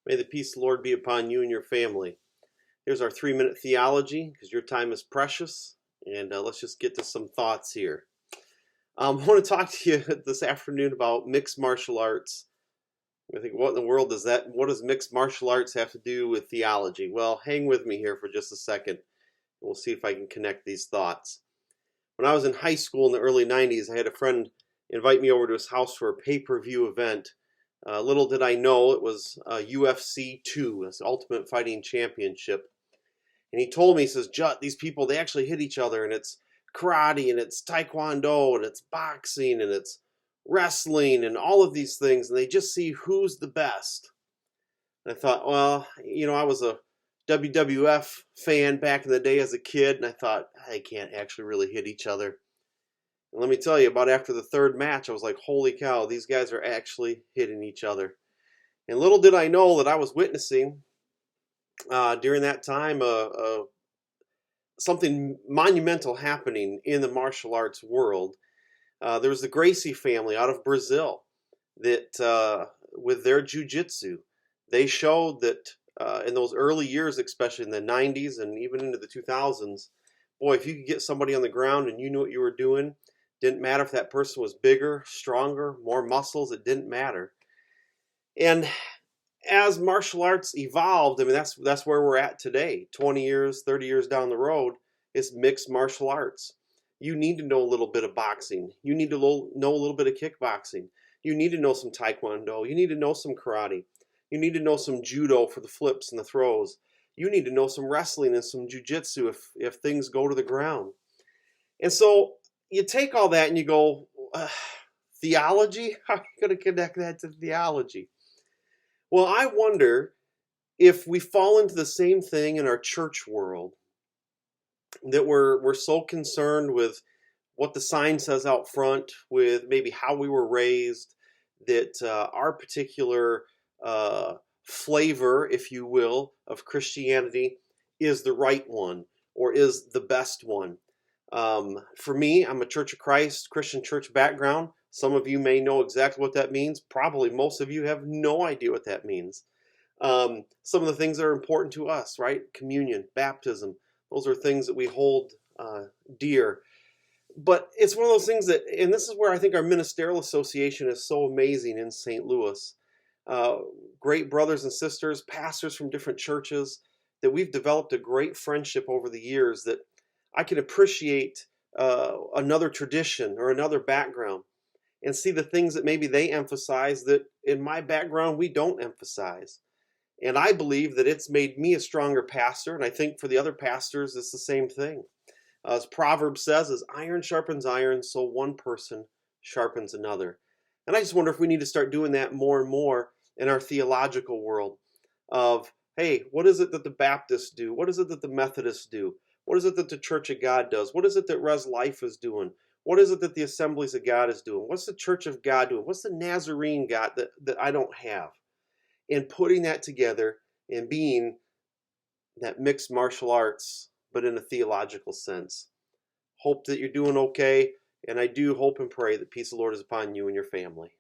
May the peace of the Lord be upon you and your family. Here's our 3-minute theology, because your time is precious. And let's just get to some thoughts here. I want to talk to you this afternoon about mixed martial arts. I think, what in the world does that? What does mixed martial arts have to do with theology? Well, hang with me here for just a second. We'll see if I can connect these thoughts. When I was in high school in the early 90s, I had a friend invite me over to his house for a pay-per-view event. Little did I know it was UFC 2, this Ultimate Fighting Championship. And he told me, he says, Jut, these people, they actually hit each other, and it's karate, and it's taekwondo, and it's boxing, and it's wrestling, and all of these things, and they just see who's the best. And I thought, well, I was a WWF fan back in the day as a kid, and I thought, they can't actually really hit each other. And let me tell you, about after the third match, I was like, holy cow, these guys are actually hitting each other. And little did I know that I was witnessing during that time something monumental happening in the martial arts world. There was the Gracie family out of Brazil that, with their Jiu Jitsu, they showed that in those early years, especially in the 90s and even into the 2000s, boy, if you could get somebody on the ground and you knew what you were doing, didn't matter if that person was bigger, stronger, more muscles, it didn't matter. And as martial arts evolved, I mean, that's where we're at today. 20 years, 30 years down the road, it's mixed martial arts. You need to know a little bit of boxing. You need to know a little bit of kickboxing. You need to know some taekwondo. You need to know some karate. You need to know some judo for the flips and the throws. You need to know some wrestling and some jiu-jitsu if things go to the ground. And so you take all that and you go, theology? How are you going to connect that to theology? Well, I wonder if we fall into the same thing in our church world, that we're so concerned with what the sign says out front, with maybe how we were raised, that our particular flavor, if you will, of Christianity is the right one or is the best one. For me, I'm a Church of Christ, Christian church background. Some of you may know exactly what that means. Probably most of you have no idea what that means. Some of the things that are important to us, right? Communion, baptism, those are things that we hold dear. But it's one of those things that, and this is where I think our ministerial association is so amazing in St. Louis. Great brothers and sisters, pastors from different churches, that we've developed a great friendship over the years, that I can appreciate another tradition or another background and see the things that maybe they emphasize that in my background we don't emphasize. And I believe that it's made me a stronger pastor, and I think for the other pastors it's the same thing. As Proverbs says, as iron sharpens iron, so one person sharpens another. And I just wonder if we need to start doing that more and more in our theological world of, hey, what is it that the Baptists do? What is it that the Methodists do? What is it that the Church of God does? What is it that Res Life is doing? What is it that the Assemblies of God is doing? What's the Church of God doing? What's the Nazarene God that I don't have? And putting that together and being that mixed martial arts, but in a theological sense. Hope that you're doing okay, and I do hope and pray that peace of the Lord is upon you and your family.